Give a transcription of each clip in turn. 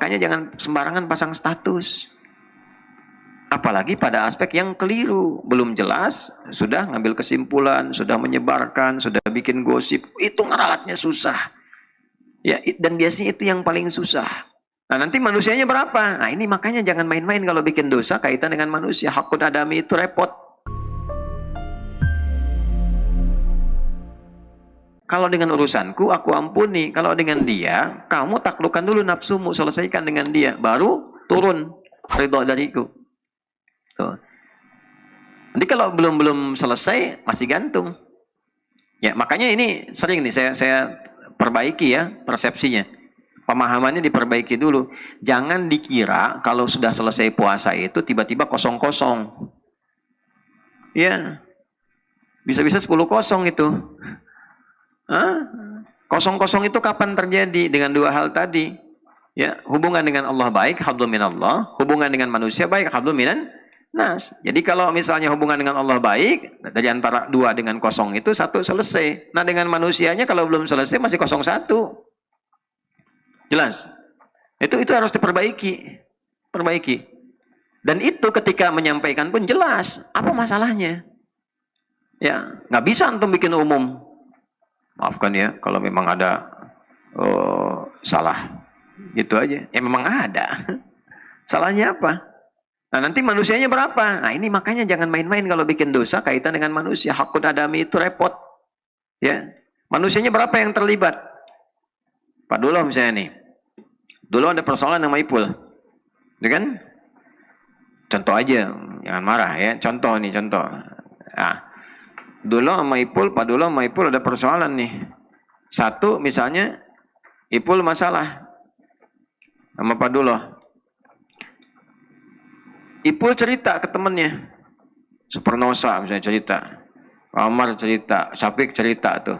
makanya jangan sembarangan pasang status. Apalagi pada aspek yang keliru, belum jelas, sudah ngambil kesimpulan, sudah menyebarkan, sudah bikin gosip, itu ngeralatnya susah. Ya, dan biasanya itu yang paling susah. Nah, nanti manusianya berapa? Nah, ini makanya jangan main-main kalau bikin dosa kaitan dengan manusia. Hakun adami itu repot. Kalau dengan urusanku, aku ampuni. Kalau dengan dia, kamu taklukkan dulu nafsumu, selesaikan dengan dia. Baru turun ridho dariku. Tuh. Nanti kalau belum selesai, masih gantung. Ya, makanya ini sering nih saya perbaiki ya persepsinya. Pemahamannya diperbaiki dulu. Jangan dikira kalau sudah selesai puasa itu tiba-tiba kosong-kosong. Ya, bisa-bisa 10-0 itu. Kosong-kosong itu kapan terjadi? Dengan dua hal tadi. Ya, hubungan dengan Allah baik, hablum minallah. Hubungan dengan manusia baik, hablum minan nas. Jadi kalau misalnya hubungan dengan Allah baik, dari antara 2 dengan 0 itu 1 selesai. Nah, dengan manusianya kalau belum selesai masih 0-1. Jelas? Itu harus diperbaiki. Perbaiki. Dan itu ketika menyampaikan pun jelas. Apa masalahnya? Ya, nggak bisa antum bikin umum. Maafkan ya, kalau memang ada salah. Gitu aja. Ya memang ada. Salahnya apa? Nah, nanti manusianya berapa? Nah, ini makanya jangan main-main kalau bikin dosa kaitan dengan manusia. Hakun adami itu repot. Ya. Manusianya berapa yang terlibat? Pak Duloh misalnya nih. Dulu ada persoalan sama Ipul. Ya kan? Contoh aja, jangan marah ya. Contoh nih, contoh. Nah, Duloh sama Ipul, Pak Duloh sama Ipul ada persoalan nih. Satu misalnya, Ipul masalah sama Pak Duloh. Ipul cerita ke temennya. Supernosa misalnya cerita. Amar cerita. Syafiq cerita tuh.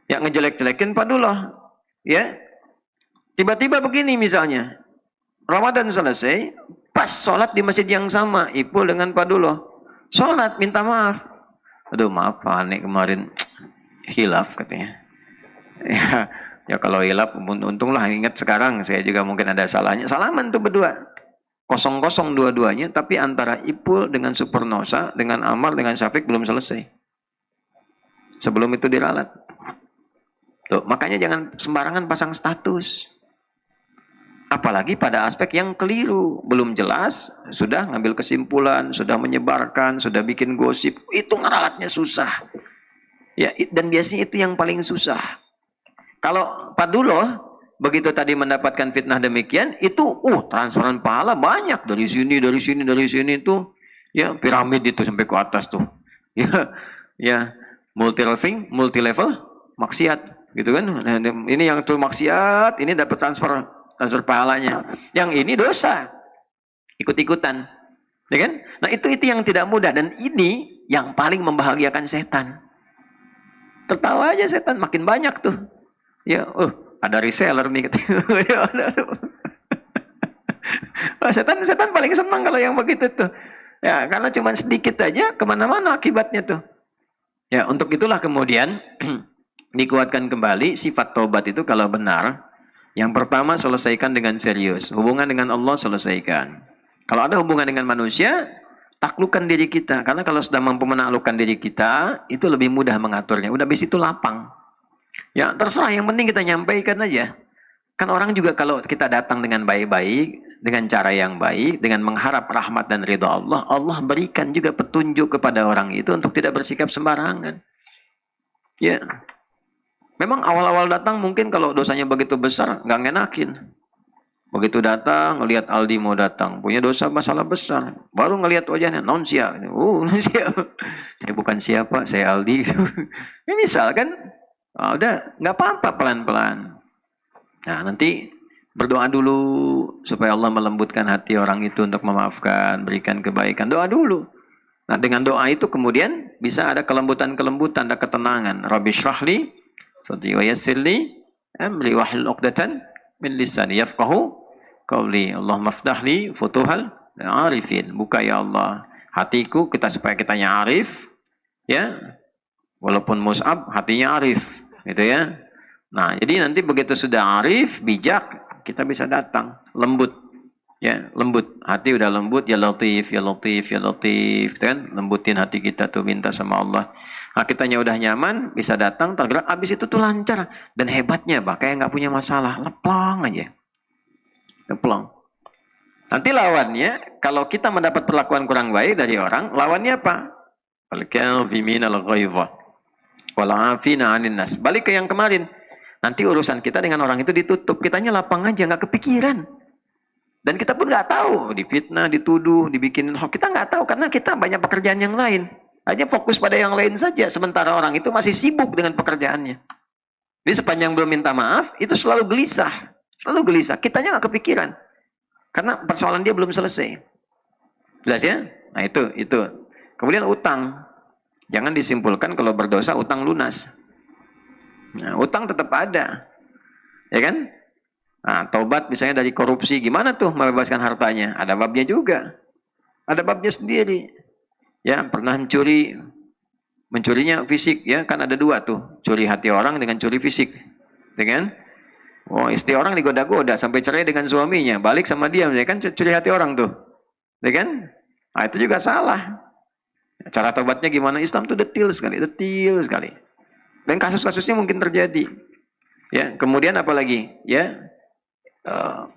Yang ngejelek-jelekin Pak Duloh. Ya. Tiba-tiba begini misalnya. Ramadan selesai. Pas sholat di masjid yang sama. Ipul dengan Pak Duloh. Sholat minta maaf. Aduh maaf Pak Ane kemarin. Hilaf katanya. Ya kalau hilaf untunglah ingat sekarang. Saya juga mungkin ada salahnya. Salaman tuh berdua. 0-0 dua-duanya, tapi antara Ipul dengan Supernosa, dengan Amar, dengan Syafiq belum selesai. Sebelum itu diralat. Tuh, makanya jangan sembarangan pasang status. Apalagi pada aspek yang keliru, belum jelas, sudah ngambil kesimpulan, sudah menyebarkan, sudah bikin gosip, itu ngeralatnya susah. Ya, dan biasanya itu yang paling susah. Kalau Pak Duloh begitu tadi mendapatkan fitnah demikian, itu transferan pahala banyak dari sini itu, ya piramid itu sampai ke atas tuh, ya multi level maksiat, gitu kan? Nah, ini yang tuh maksiat, ini dapat transfer pahalanya, yang ini dosa, ikut-ikutan, ya kan? Nah itu yang tidak mudah dan ini yang paling membahagiakan setan. Tertawa aja setan, makin banyak tuh, ya ada reseller nih. Setan paling senang kalau yang begitu tuh. Ya, karena cuma sedikit aja kemana-mana akibatnya tuh. Ya, untuk itulah kemudian dikuatkan kembali sifat tobat itu kalau benar. Yang pertama selesaikan dengan serius. Hubungan dengan Allah selesaikan. Kalau ada hubungan dengan manusia, taklukkan diri kita. Karena kalau sudah mampu menaklukkan diri kita, itu lebih mudah mengaturnya. Udah habis itu lapang. Ya terserah, yang penting kita nyampaikan aja. Kan orang juga kalau kita datang dengan baik-baik, dengan cara yang baik, dengan mengharap rahmat dan ridha Allah, Allah berikan juga petunjuk kepada orang itu untuk tidak bersikap sembarangan. Ya, memang awal-awal datang mungkin kalau dosanya begitu besar, nggak ngenakin. Begitu datang, ngelihat Aldi mau datang, punya dosa masalah besar. Baru ngelihat wajahnya, non siap. Saya bukan siapa, saya Aldi. Ini misal kan. Udah, nggak apa-apa pelan-pelan. Nah, nanti berdoa dulu supaya Allah melembutkan hati orang itu untuk memaafkan, berikan kebaikan. Doa dulu. Nah, dengan doa itu kemudian bisa ada kelembutan-kelembutan, ada ketenangan. Rabbi syrahli, sadri wa yassirli, amri wahlul 'uqdatan min lisani yafqahu qauli. Allahumma ftahli futuhal arifin. Buka ya Allah hatiku supaya kitanya arif, ya. Walaupun Mus'ab hatinya arif. Gitu ya. Nah, jadi nanti begitu sudah arif, bijak, kita bisa datang lembut. Ya, lembut. Hati udah lembut, ya latif, ya latif, ya latif, kan? Lembutin hati kita tuh minta sama Allah. Nah, kitanya udah nyaman, bisa datang, tergerak, habis itu tuh lancar. Dan hebatnya, kayak nggak punya masalah, leplang aja. Leplang. Nanti lawannya, kalau kita mendapat perlakuan kurang baik dari orang, lawannya apa? Al-kazimin al-ghaidha wal 'afina 'anil nas. Balik ke yang kemarin. Nanti urusan kita dengan orang itu ditutup, kitanya lapang aja, nggak kepikiran. Dan kita pun nggak tahu, difitnah, dituduh, dibikinin hoax. Kita nggak tahu karena kita banyak pekerjaan yang lain. Hanya fokus pada yang lain saja. Sementara orang itu masih sibuk dengan pekerjaannya. Jadi sepanjang belum minta maaf, itu selalu gelisah. Selalu gelisah. Kitanya nggak kepikiran. Karena persoalan dia belum selesai. Jelas ya? Nah itu. Kemudian utang. Jangan disimpulkan kalau berdosa utang lunas. Nah, utang tetap ada. Ya kan? Nah, taubat misalnya dari korupsi, gimana tuh membebaskan hartanya? Ada babnya juga. Ada babnya sendiri. Ya, pernah mencurinya fisik, ya kan ada dua tuh. Curi hati orang dengan curi fisik. Ya kan? Oh, istri orang digoda-goda sampai cerai dengan suaminya. Balik sama dia, ya kan curi hati orang tuh. Ya kan? Nah, itu juga salah. Cara taubatnya gimana? Islam tuh detail sekali. Dan kasus-kasusnya mungkin terjadi. Ya, kemudian apalagi? Ya,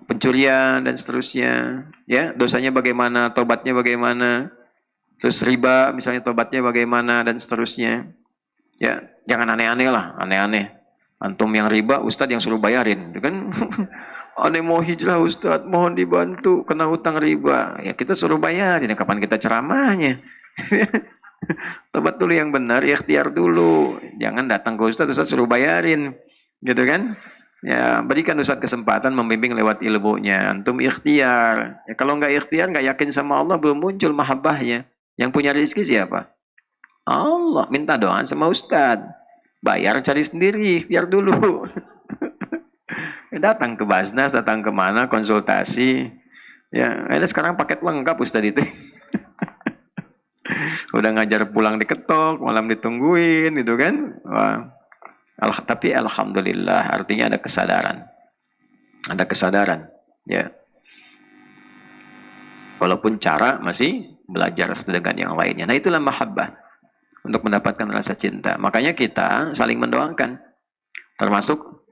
pencurian dan seterusnya, ya dosanya bagaimana, tobatnya bagaimana, terus riba misalnya tobatnya bagaimana dan seterusnya, ya jangan aneh-aneh lah, aneh-aneh. Antum yang riba, ustadz yang suruh bayarin, itu kan? Aneh mau hijrah ustadz, mohon dibantu, kena hutang riba, ya kita suruh bayarin, kapan kita ceramahnya? Tobat dulu yang benar, ikhtiar dulu, jangan datang ke ustadz suruh bayarin, gitu kan? Ya, berikan Ustaz kesempatan membimbing lewat ilmunya. Antum ikhtiar. Ya, kalau nggak ikhtiar, nggak yakin sama Allah, belum muncul mahabbahnya. Yang punya rezeki siapa? Allah. Minta doa sama Ustaz. Bayar cari sendiri, ikhtiar dulu. Datang ke Basnas, datang ke mana, konsultasi. Ya, ini sekarang paket lengkap Ustaz itu. Udah ngajar pulang diketok, malam ditungguin, gitu kan. Wah. Tapi alhamdulillah artinya ada kesadaran, ya. Walaupun cara masih belajar dengan yang lainnya. Nah itulah mahabbah untuk mendapatkan rasa cinta. Makanya kita saling mendoakan, termasuk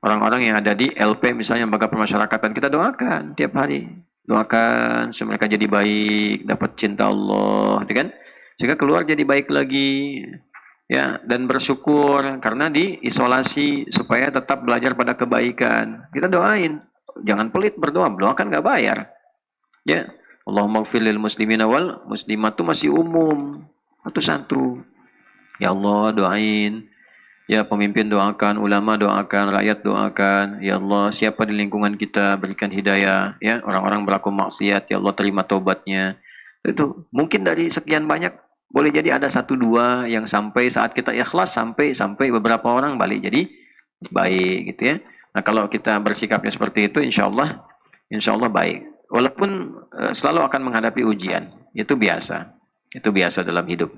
orang-orang yang ada di LP misalnya lembaga permasyarakatan, kita doakan tiap hari, doakan supaya mereka jadi baik, dapat cinta Allah, kan? Sehingga keluar jadi baik lagi. Ya, dan bersyukur karena diisolasi supaya tetap belajar pada kebaikan. Kita doain, jangan pelit berdoa, kan nggak bayar. Ya, Allahumma ighfir lil muslimina wal muslimat itu masih umum, satu-satu. Ya Allah doain, ya pemimpin doakan, ulama doakan, rakyat doakan. Ya Allah siapa di lingkungan kita berikan hidayah, ya orang-orang berlaku maksiat, ya Allah terima tobatnya. Itu mungkin dari sekian banyak. Boleh jadi ada satu dua yang sampai saat kita ikhlas sampai beberapa orang balik jadi baik gitu ya. Nah kalau kita bersikapnya seperti itu insya Allah baik. Walaupun selalu akan menghadapi ujian, itu biasa dalam hidup.